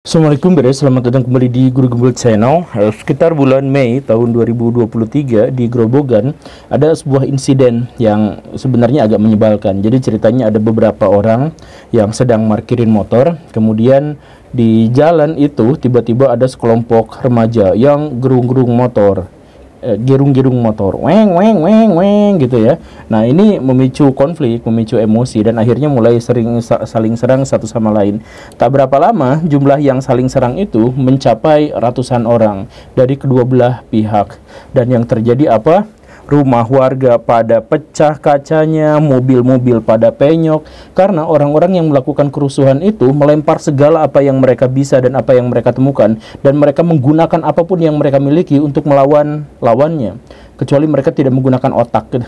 Assalamualaikum guys, selamat datang kembali di Guru Gembul Channel. Sekitar bulan Mei tahun 2023 di Grobogan ada sebuah insiden yang sebenarnya agak menyebalkan. Jadi ceritanya ada beberapa orang yang sedang parkirin motor, kemudian di jalan itu tiba-tiba ada sekelompok remaja yang gerung-gerung motor. Gerung-gerung motor, weng weng weng weng gitu ya. Nah, ini memicu konflik, memicu emosi, dan akhirnya mulai saling serang satu sama lain. Tak berapa lama jumlah yang saling serang itu mencapai ratusan orang dari kedua belah pihak. Dan yang terjadi apa? Rumah warga pada pecah kacanya, mobil-mobil pada penyok, karena orang-orang yang melakukan kerusuhan itu melempar segala apa yang mereka bisa dan apa yang mereka temukan, dan mereka menggunakan apapun yang mereka miliki untuk melawan lawannya, kecuali mereka tidak menggunakan otak.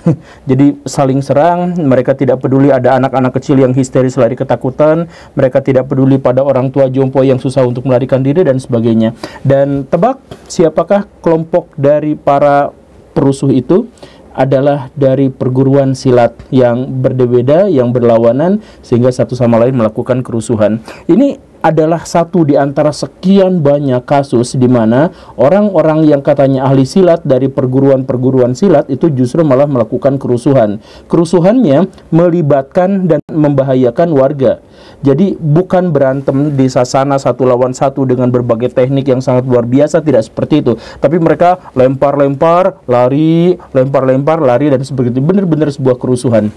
Jadi saling serang, mereka tidak peduli ada anak-anak kecil yang histeris lari ketakutan, mereka tidak peduli pada orang tua jompo yang susah untuk melarikan diri dan sebagainya. Dan tebak siapakah kelompok dari para perusuh itu? Adalah dari perguruan silat yang berbeda, yang berlawanan, sehingga satu sama lain melakukan kerusuhan. Ini adalah satu di antara sekian banyak kasus di mana orang-orang yang katanya ahli silat dari perguruan-perguruan silat itu justru malah melakukan kerusuhan. Kerusuhannya melibatkan dan membahayakan warga. Jadi bukan berantem di sasana satu lawan satu dengan berbagai teknik yang sangat luar biasa, tidak seperti itu. Tapi mereka lempar-lempar, lari, lempar-lempar, lari, dan sebagainya. Benar-benar sebuah kerusuhan.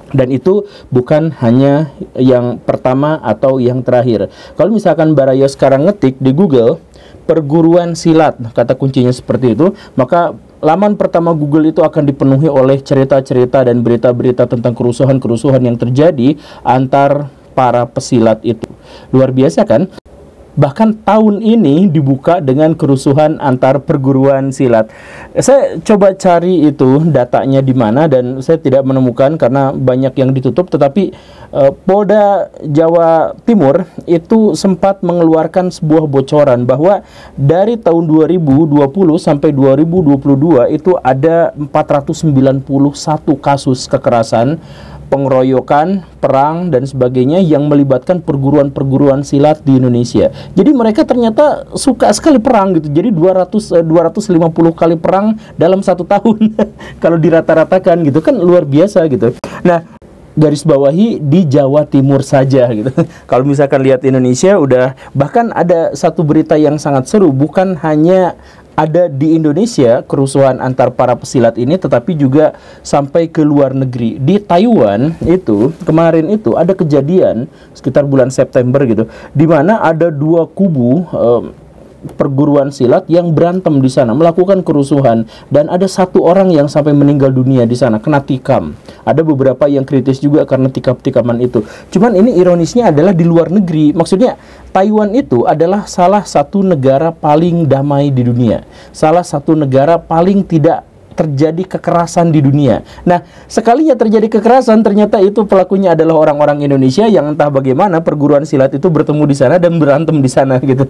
Dan itu bukan hanya yang pertama atau yang terakhir. Kalau misalkan Baraya sekarang ngetik di Google perguruan silat, kata kuncinya seperti itu, maka laman pertama Google itu akan dipenuhi oleh cerita-cerita dan berita-berita tentang kerusuhan-kerusuhan yang terjadi antar para pesilat itu. Luar biasa kan? Bahkan tahun ini dibuka dengan kerusuhan antar perguruan silat. Saya coba cari itu datanya di mana, dan saya tidak menemukan karena banyak yang ditutup. Tetapi Polda Jawa Timur itu sempat mengeluarkan sebuah bocoran bahwa dari tahun 2020 sampai 2022 itu ada 491 kasus kekerasan, pengeroyokan, perang, dan sebagainya yang melibatkan perguruan-perguruan silat di Indonesia. Jadi mereka ternyata suka sekali perang gitu. Jadi 250 kali perang dalam satu tahun. Kalau dirata-ratakan gitu kan luar biasa gitu. Nah, garis bawahi di Jawa Timur saja gitu. Kalau misalkan lihat Indonesia, udah bahkan ada satu berita yang sangat seru, bukan hanya ada di Indonesia kerusuhan antar para pesilat ini, tetapi juga sampai ke luar negeri. Di Taiwan itu kemarin itu ada kejadian sekitar bulan September gitu, di mana ada dua kubu perguruan silat yang berantem di sana, melakukan kerusuhan, dan ada satu orang yang sampai meninggal dunia di sana, kena tikam. Ada beberapa yang kritis juga karena tikam-tikaman itu. Cuman ini ironisnya adalah di luar negeri. Maksudnya Taiwan itu adalah salah satu negara paling damai di dunia, salah satu negara paling tidak terjadi kekerasan di dunia. Nah, sekalinya terjadi kekerasan, ternyata itu pelakunya adalah orang-orang Indonesia yang entah bagaimana perguruan silat itu bertemu di sana dan berantem di sana gitu.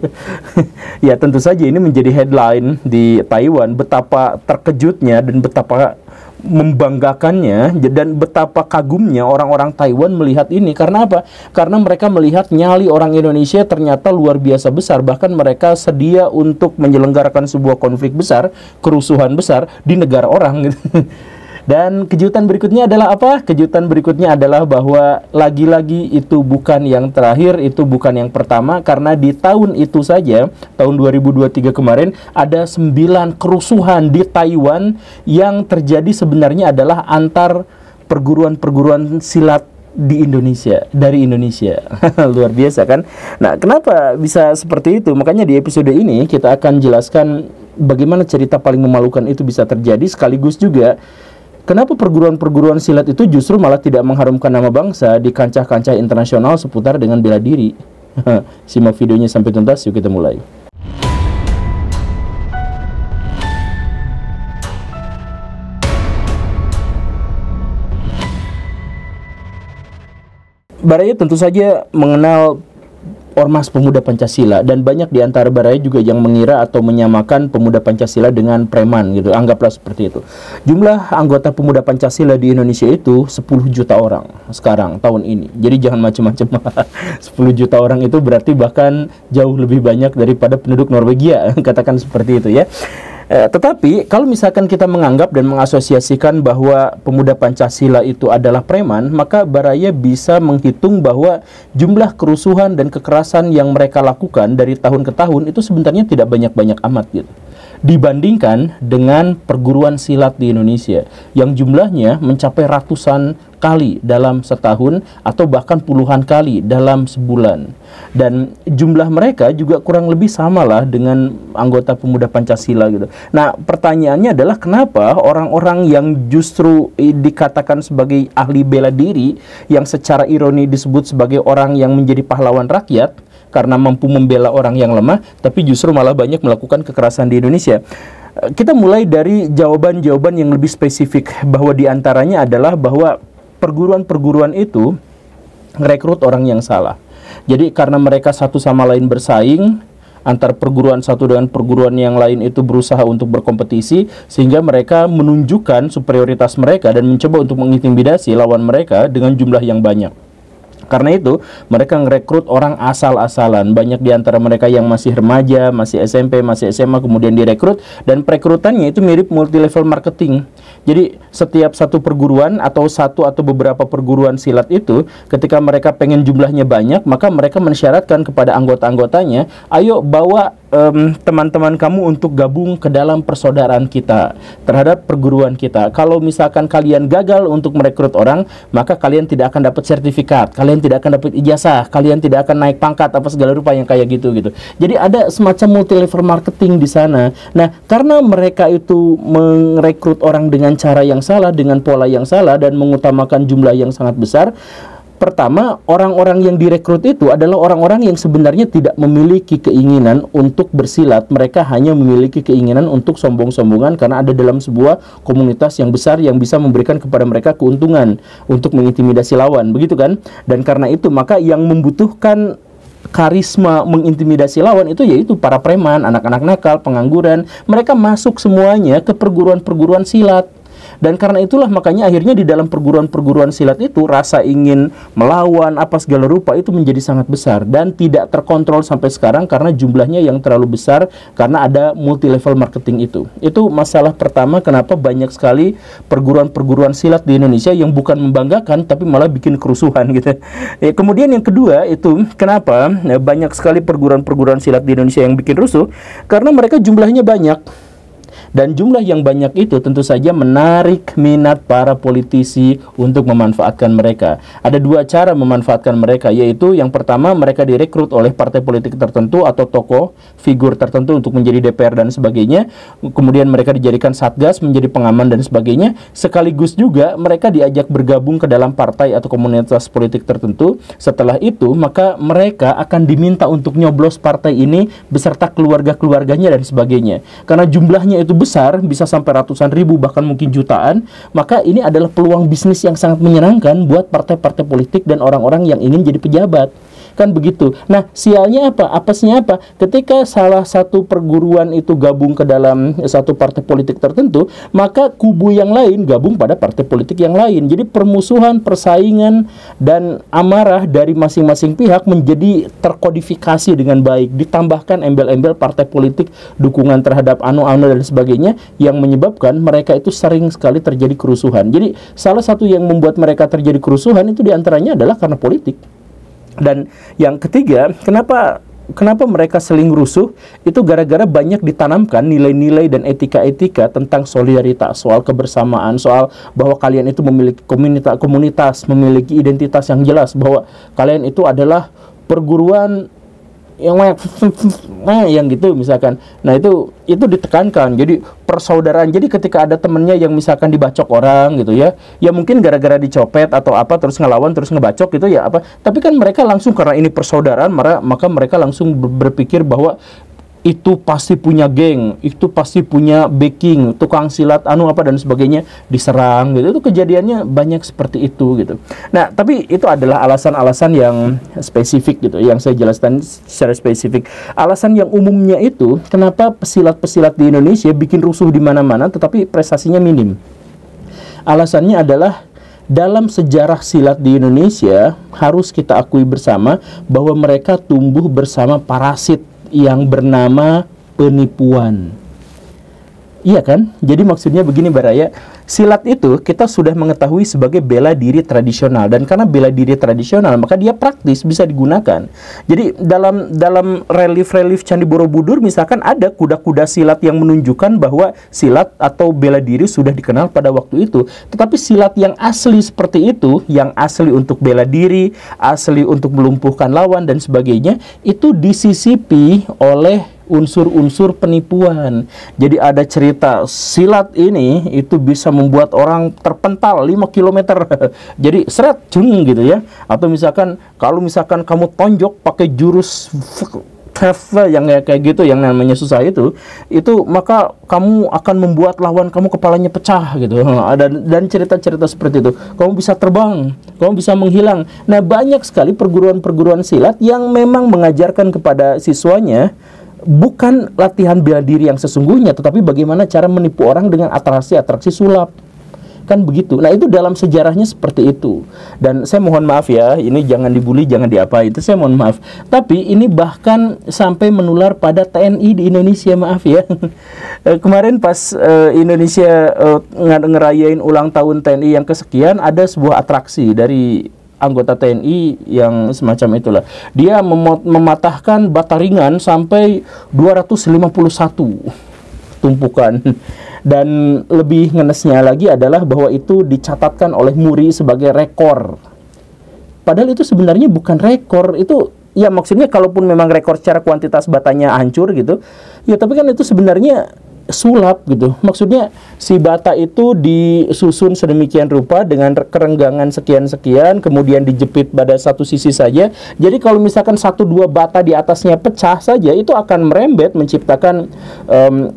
Ya, tentu saja ini menjadi headline di Taiwan, betapa terkejutnya dan betapa membanggakannya dan betapa kagumnya orang-orang Taiwan melihat ini. Karena apa? Karena mereka melihat nyali orang Indonesia ternyata luar biasa besar. Bahkan mereka sedia untuk menyelenggarakan sebuah konflik besar, kerusuhan besar di negara orang gitu. Dan kejutan berikutnya adalah apa? Kejutan berikutnya adalah bahwa lagi-lagi itu bukan yang terakhir, itu bukan yang pertama, karena di tahun itu saja, tahun 2023 kemarin, ada 9 kerusuhan di Taiwan yang terjadi sebenarnya adalah antar perguruan-perguruan silat di Indonesia, dari Indonesia. Luar biasa kan? Nah, kenapa bisa seperti itu? Makanya di episode ini kita akan jelaskan bagaimana cerita paling memalukan itu bisa terjadi, sekaligus juga kenapa perguruan-perguruan silat itu justru malah tidak mengharumkan nama bangsa di kancah-kancah internasional seputar dengan bela diri. Simak videonya sampai tuntas, yuk kita mulai. Baraya tentu saja mengenal Ormas Pemuda Pancasila, dan banyak di antara baraya juga yang mengira atau menyamakan pemuda Pancasila dengan preman gitu, anggaplah seperti itu. Jumlah anggota pemuda Pancasila di Indonesia itu 10 juta orang sekarang tahun ini. Jadi jangan macam-macam. 10 juta orang itu berarti bahkan jauh lebih banyak daripada penduduk Norwegia, katakan seperti itu ya. Tetapi kalau misalkan kita menganggap dan mengasosiasikan bahwa pemuda Pancasila itu adalah preman, maka baraya bisa menghitung bahwa jumlah kerusuhan dan kekerasan yang mereka lakukan dari tahun ke tahun itu sebenarnya tidak banyak-banyak amat gitu, dibandingkan dengan perguruan silat di Indonesia yang jumlahnya mencapai ratusan kali dalam setahun atau bahkan puluhan kali dalam sebulan, dan jumlah mereka juga kurang lebih samalah dengan anggota pemuda Pancasila gitu. Nah, pertanyaannya adalah kenapa orang-orang yang justru dikatakan sebagai ahli bela diri, yang secara ironi disebut sebagai orang yang menjadi pahlawan rakyat karena mampu membela orang yang lemah, tapi justru malah banyak melakukan kekerasan di Indonesia? Kita mulai dari jawaban-jawaban yang lebih spesifik, bahwa diantaranya adalah bahwa perguruan-perguruan itu merekrut orang yang salah. Jadi karena mereka satu sama lain bersaing, antar perguruan satu dengan perguruan yang lain itu berusaha untuk berkompetisi, sehingga mereka menunjukkan superioritas mereka dan mencoba untuk mengintimidasi lawan mereka dengan jumlah yang banyak. Karena itu, mereka merekrut orang asal-asalan. Banyak di antara mereka yang masih remaja, masih SMP, masih SMA, kemudian direkrut. Dan perekrutannya itu mirip multi-level marketing. Jadi, setiap satu perguruan atau satu atau beberapa perguruan silat itu, ketika mereka pengen jumlahnya banyak, maka mereka mensyaratkan kepada anggota-anggotanya, ayo bawa teman-teman kamu untuk gabung ke dalam persaudaraan kita terhadap perguruan kita. Kalau misalkan kalian gagal untuk merekrut orang, maka kalian tidak akan dapat sertifikat, kalian tidak akan dapat ijazah, kalian tidak akan naik pangkat apa segala rupa yang kayak gitu. Jadi ada semacam multi level marketing di sana. Nah, karena mereka itu merekrut orang dengan cara yang salah, dengan pola yang salah, dan mengutamakan jumlah yang sangat besar. Pertama, orang-orang yang direkrut itu adalah orang-orang yang sebenarnya tidak memiliki keinginan untuk bersilat. Mereka hanya memiliki keinginan untuk sombong-sombongan karena ada dalam sebuah komunitas yang besar yang bisa memberikan kepada mereka keuntungan untuk mengintimidasi lawan, begitu kan? Dan karena itu, maka yang membutuhkan karisma mengintimidasi lawan itu yaitu para preman, anak-anak nakal, pengangguran. Mereka masuk semuanya ke perguruan-perguruan silat. Dan karena itulah makanya akhirnya di dalam perguruan-perguruan silat itu rasa ingin melawan apa segala rupa itu menjadi sangat besar dan tidak terkontrol sampai sekarang karena jumlahnya yang terlalu besar, karena ada multi level marketing itu. Itu masalah pertama kenapa banyak sekali perguruan-perguruan silat di Indonesia yang bukan membanggakan tapi malah bikin kerusuhan gitu. Kemudian yang kedua itu kenapa banyak sekali perguruan-perguruan silat di Indonesia yang bikin rusuh, karena mereka jumlahnya banyak. Dan jumlah yang banyak itu tentu saja menarik minat para politisi untuk memanfaatkan mereka. Ada dua cara memanfaatkan mereka, yaitu yang pertama, mereka direkrut oleh partai politik tertentu atau tokoh figur tertentu untuk menjadi DPR dan sebagainya. Kemudian mereka dijadikan satgas, menjadi pengaman dan sebagainya. Sekaligus juga mereka diajak bergabung ke dalam partai atau komunitas politik tertentu. Setelah itu, maka mereka akan diminta untuk nyoblos partai ini beserta keluarga-keluarganya dan sebagainya. Karena jumlahnya itu besar, bisa sampai ratusan ribu bahkan mungkin jutaan, maka ini adalah peluang bisnis yang sangat menyenangkan buat partai-partai politik dan orang-orang yang ingin jadi pejabat. Kan begitu. Nah, sialnya apa? Apesnya apa? Ketika salah satu perguruan itu gabung ke dalam satu partai politik tertentu, maka kubu yang lain gabung pada partai politik yang lain. Jadi permusuhan, persaingan, dan amarah dari masing-masing pihak menjadi terkodifikasi dengan baik. Ditambahkan embel-embel partai politik, dukungan terhadap anu-anu dan sebagainya, yang menyebabkan mereka itu sering sekali terjadi kerusuhan. Jadi salah satu yang membuat mereka terjadi kerusuhan itu diantaranya adalah karena politik. Dan yang ketiga, kenapa mereka seling rusuh, itu gara-gara banyak ditanamkan nilai-nilai dan etika-etika tentang solidaritas, soal kebersamaan, soal bahwa kalian itu memiliki komunitas, memiliki identitas yang jelas, bahwa kalian itu adalah perguruan yang gitu misalkan. Nah, itu ditekankan. Jadi persaudaraan. Jadi ketika ada temennya yang misalkan dibacok orang gitu ya mungkin gara-gara dicopet atau apa, terus ngelawan, terus ngebacok gitu ya apa. Tapi kan mereka langsung, karena ini persaudaraan, maka mereka langsung berpikir bahwa itu pasti punya geng, itu pasti punya backing, tukang silat apa dan sebagainya diserang gitu. Itu kejadiannya banyak seperti itu gitu. Nah, tapi itu adalah alasan-alasan yang spesifik gitu, yang saya jelaskan secara spesifik. Alasan yang umumnya itu kenapa pesilat-pesilat di Indonesia bikin rusuh di mana-mana tetapi prestasinya minim. Alasannya adalah dalam sejarah silat di Indonesia harus kita akui bersama bahwa mereka tumbuh bersama parasit yang bernama penipuan. Iya kan? Jadi maksudnya begini Baraya, silat itu kita sudah mengetahui sebagai bela diri tradisional, dan karena bela diri tradisional maka dia praktis, bisa digunakan. Jadi dalam relief Candi Borobudur misalkan ada kuda-kuda silat yang menunjukkan bahwa silat atau bela diri sudah dikenal pada waktu itu. Tetapi silat yang asli seperti itu, yang asli untuk bela diri, asli untuk melumpuhkan lawan dan sebagainya, itu disisipi oleh unsur-unsur penipuan. Jadi ada cerita silat ini itu bisa membuat orang terpental 5 km. Jadi seret cung gitu ya. Atau misalkan kalau misalkan kamu tonjok pakai jurus yang kayak gitu, yang namanya susah itu maka kamu akan membuat lawan kamu kepalanya pecah gitu. Dan cerita-cerita seperti itu. Kamu bisa terbang, kamu bisa menghilang. Nah, banyak sekali perguruan-perguruan silat yang memang mengajarkan kepada siswanya bukan latihan bela diri yang sesungguhnya, tetapi bagaimana cara menipu orang dengan atraksi-atraksi sulap. Kan begitu. Nah, itu dalam sejarahnya seperti itu. Dan saya mohon maaf ya, ini jangan dibully, jangan diapa, itu saya mohon maaf. Tapi ini bahkan sampai menular pada TNI di Indonesia, maaf ya. Kemarin pas Indonesia ngerayain ulang tahun TNI yang kesekian, ada sebuah atraksi dari anggota TNI yang semacam itulah. Dia mematahkan bata ringan sampai 251 tumpukan. Dan lebih ngenesnya lagi adalah bahwa itu dicatatkan oleh Muri sebagai rekor. Padahal itu sebenarnya bukan rekor. Itu ya maksudnya kalaupun memang rekor secara kuantitas batanya hancur gitu, ya tapi kan itu sebenarnya sulap gitu. Maksudnya si bata itu disusun sedemikian rupa dengan kerenggangan sekian-sekian, kemudian dijepit pada satu sisi saja. Jadi kalau misalkan 1-2 bata di atasnya pecah saja, itu akan merembet, menciptakan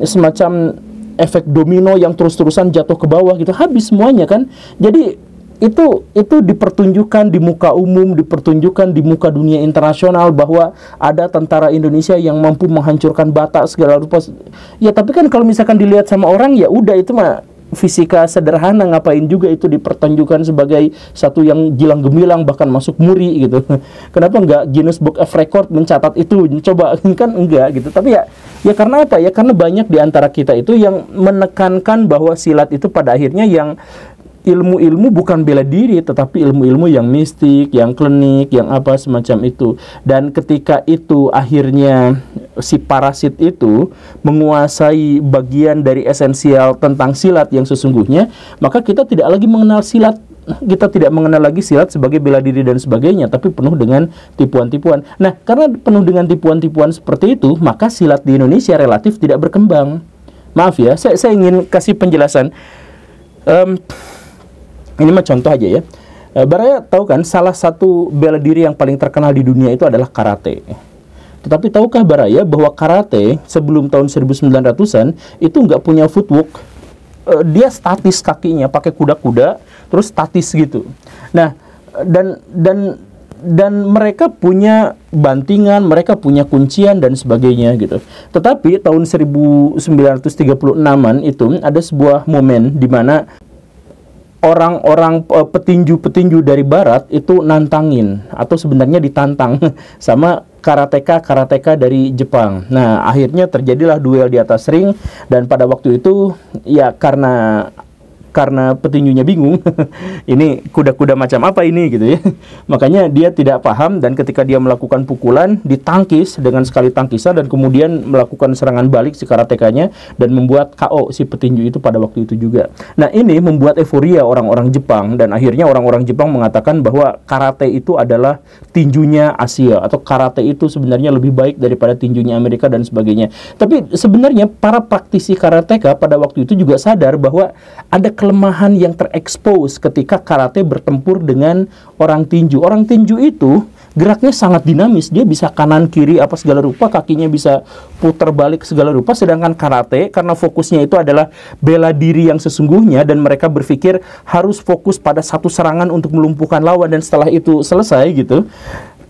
semacam efek domino yang terus-terusan jatuh ke bawah gitu. Habis semuanya kan. Jadi itu dipertunjukkan di muka umum, dipertunjukkan di muka dunia internasional bahwa ada tentara Indonesia yang mampu menghancurkan bata segala rupa. Ya tapi kan kalau misalkan dilihat sama orang, ya udah itu mah fisika sederhana, ngapain juga itu dipertunjukkan sebagai satu yang gilang gemilang bahkan masuk Muri gitu. Kenapa enggak Guinness Book of Record mencatat itu? Coba kan enggak gitu. Tapi ya karena apa? Ya karena banyak di antara kita itu yang menekankan bahwa silat itu pada akhirnya yang ilmu-ilmu bukan bela diri, tetapi ilmu-ilmu yang mistik, yang klinik, yang apa semacam itu. Dan ketika itu akhirnya si parasit itu menguasai bagian dari esensial tentang silat yang sesungguhnya, maka kita tidak lagi mengenal silat. Kita tidak mengenal lagi silat sebagai bela diri dan sebagainya, tapi penuh dengan tipuan-tipuan. Nah, karena penuh dengan tipuan-tipuan seperti itu, maka silat di Indonesia relatif tidak berkembang. Maaf ya, saya ingin kasih penjelasan. Ini mah contoh aja ya. Baraya tahu kan salah satu bela diri yang paling terkenal di dunia itu adalah karate. Tetapi tahukah Baraya bahwa karate sebelum tahun 1900-an itu nggak punya footwork. Dia statis kakinya, pakai kuda-kuda, terus statis gitu. Nah, dan mereka punya bantingan, mereka punya kuncian dan sebagainya gitu. Tetapi tahun 1936-an itu ada sebuah momen di mana orang-orang petinju-petinju dari barat itu nantangin atau sebenarnya ditantang sama karateka dari Jepang. Nah, akhirnya terjadilah duel di atas ring, dan pada waktu itu ya karena petinjunya bingung ini kuda-kuda macam apa ini gitu ya, makanya dia tidak paham, dan ketika dia melakukan pukulan ditangkis dengan sekali tangkisan dan kemudian melakukan serangan balik si karatekanya dan membuat KO si petinju itu pada waktu itu juga. Nah, ini membuat euforia orang-orang Jepang, dan akhirnya orang-orang Jepang mengatakan bahwa karate itu adalah tinjunya Asia, atau karate itu sebenarnya lebih baik daripada tinjunya Amerika dan sebagainya. Tapi sebenarnya para praktisi karateka pada waktu itu juga sadar bahwa ada kelemahan yang terekspos ketika karate bertempur dengan orang tinju. Orang tinju itu geraknya sangat dinamis. Dia bisa kanan kiri apa segala rupa, kakinya bisa putar balik segala rupa. Sedangkan karate karena fokusnya itu adalah bela diri yang sesungguhnya, dan mereka berpikir harus fokus pada satu serangan untuk melumpuhkan lawan dan setelah itu selesai gitu.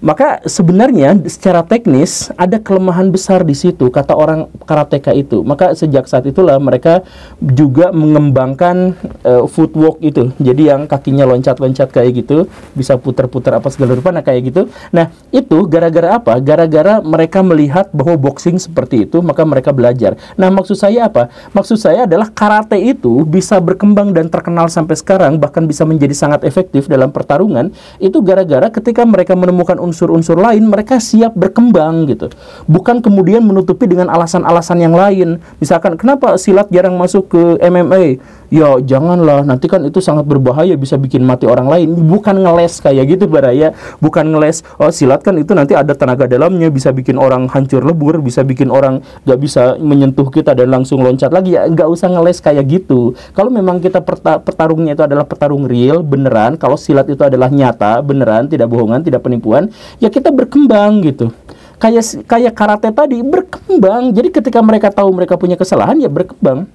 Maka sebenarnya secara teknis ada kelemahan besar di situ, kata orang karateka itu. Maka sejak saat itulah mereka juga mengembangkan footwork itu. Jadi yang kakinya loncat-loncat kayak gitu, bisa putar-putar apa segala rupa, nah kayak gitu. Nah, itu gara-gara apa? Gara-gara mereka melihat bahwa boxing seperti itu, maka mereka belajar. Nah, maksud saya apa? Maksud saya adalah karate itu bisa berkembang dan terkenal sampai sekarang, bahkan bisa menjadi sangat efektif dalam pertarungan, itu gara-gara ketika mereka menemukan unsur-unsur lain, mereka siap berkembang gitu. Bukan kemudian menutupi dengan alasan-alasan yang lain. Misalkan, kenapa silat jarang masuk ke MMA? Ya, janganlah, nanti kan itu sangat berbahaya, bisa bikin mati orang lain. Bukan ngeles kayak gitu, Baraya. Bukan ngeles, oh silat kan itu nanti ada tenaga dalamnya, bisa bikin orang hancur lebur, bisa bikin orang gak bisa menyentuh kita dan langsung loncat lagi. Ya, gak usah ngeles kayak gitu. Kalau memang kita pertarungnya itu adalah pertarung real, beneran, kalau silat itu adalah nyata, beneran, tidak bohongan, tidak penipuan, ya kita berkembang gitu. Kayak karate tadi berkembang. Jadi ketika mereka tahu mereka punya kesalahan, ya berkembang.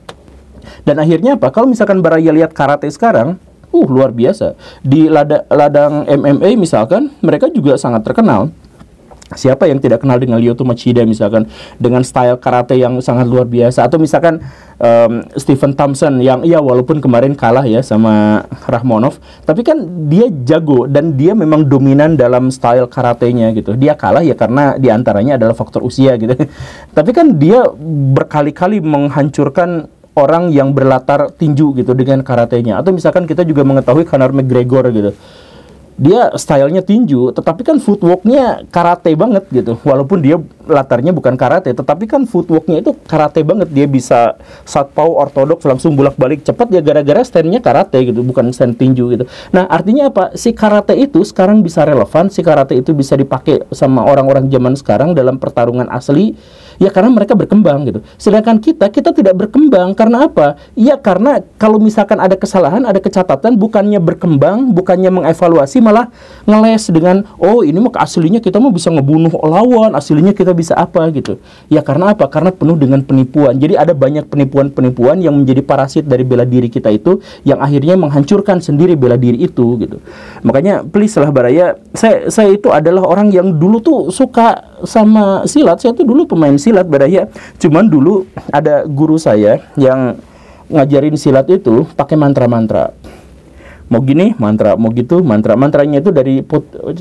Dan akhirnya apa? Kalau misalkan Baraya lihat karate sekarang, luar biasa. Di ladang MMA misalkan, mereka juga sangat terkenal. Siapa yang tidak kenal dengan Lyoto Machida misalkan, dengan style karate yang sangat luar biasa. Atau misalkan Stephen Thompson yang walaupun kemarin kalah ya sama Rakhmonov, tapi kan dia jago dan dia memang dominan dalam style karatenya gitu. Dia kalah ya karena diantaranya adalah faktor usia gitu. Tapi kan dia berkali-kali menghancurkan orang yang berlatar tinju gitu dengan karatenya. Atau misalkan kita juga mengetahui Conor McGregor gitu. Dia stylenya tinju, tetapi kan footworknya karate banget gitu. Walaupun dia latarnya bukan karate, tetapi kan footworknya itu karate banget. Dia bisa southpaw ortodoks langsung bolak-balik cepat ya gara-gara stand-nya karate gitu, bukan stand tinju gitu. Nah, artinya apa? Si karate itu sekarang bisa relevan, si karate itu bisa dipakai sama orang-orang zaman sekarang dalam pertarungan asli. Ya karena mereka berkembang gitu. Sedangkan kita tidak berkembang karena apa? Ya karena kalau misalkan ada kesalahan, ada kecatatan, bukannya berkembang, bukannya mengevaluasi, malah ngeles dengan ini mah aslinya kita mah bisa ngebunuh lawan, aslinya kita bisa apa gitu. Ya karena apa? Karena penuh dengan penipuan. Jadi ada banyak penipuan-penipuan yang menjadi parasit dari bela diri kita itu, yang akhirnya menghancurkan sendiri bela diri itu gitu. Makanya please lah Baraya, saya itu adalah orang yang dulu tuh suka sama silat. Saya tuh dulu pemain silat Baraya. Cuman dulu ada guru saya yang ngajarin silat itu pakai mantra-mantra. Mau gini mantra, mau gitu mantra. Mantranya itu dari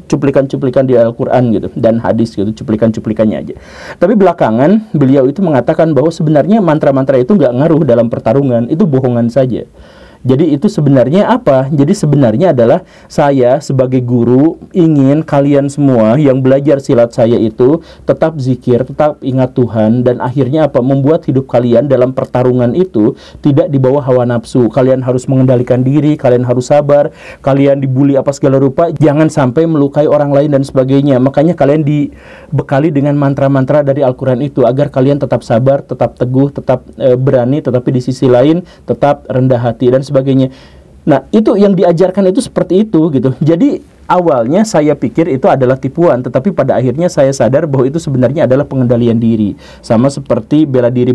cuplikan-cuplikan di Al-Quran gitu dan hadis gitu, cuplikan-cuplikannya aja. Tapi belakangan beliau itu mengatakan bahwa sebenarnya mantra-mantra itu nggak ngaruh dalam pertarungan, itu bohongan saja. Jadi itu sebenarnya apa? Jadi sebenarnya adalah saya sebagai guru ingin kalian semua yang belajar silat saya itu tetap zikir, tetap ingat Tuhan, dan akhirnya apa? Membuat hidup kalian dalam pertarungan itu tidak dibawa hawa nafsu. Kalian harus mengendalikan diri, kalian harus sabar, kalian dibully apa segala rupa, jangan sampai melukai orang lain dan sebagainya. Makanya kalian dibekali dengan mantra-mantra dari Al-Quran itu agar kalian tetap sabar, tetap teguh, tetap berani, tetapi di sisi lain tetap rendah hati dan sebagainya. Nah, itu yang diajarkan itu seperti itu gitu. Jadi awalnya saya pikir itu adalah tipuan, tetapi pada akhirnya saya sadar bahwa itu sebenarnya adalah pengendalian diri. Sama seperti bela diri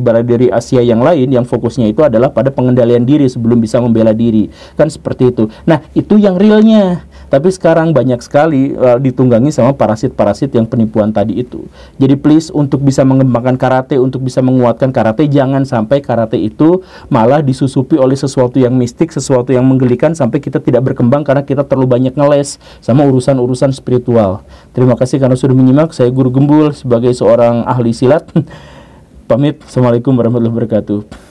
Asia yang lain yang fokusnya itu adalah pada pengendalian diri sebelum bisa membela diri. Kan seperti itu. Nah, itu yang realnya. Tapi sekarang banyak sekali ditunggangi sama parasit-parasit yang penipuan tadi itu. Jadi please, untuk bisa mengembangkan karate, untuk bisa menguatkan karate, jangan sampai karate itu malah disusupi oleh sesuatu yang mistik, sesuatu yang menggelikan sampai kita tidak berkembang karena kita terlalu banyak ngeles sama urusan-urusan spiritual. Terima kasih karena sudah menyimak. Saya Guru Gembul sebagai seorang ahli silat. Pamit. Assalamualaikum warahmatullahi wabarakatuh.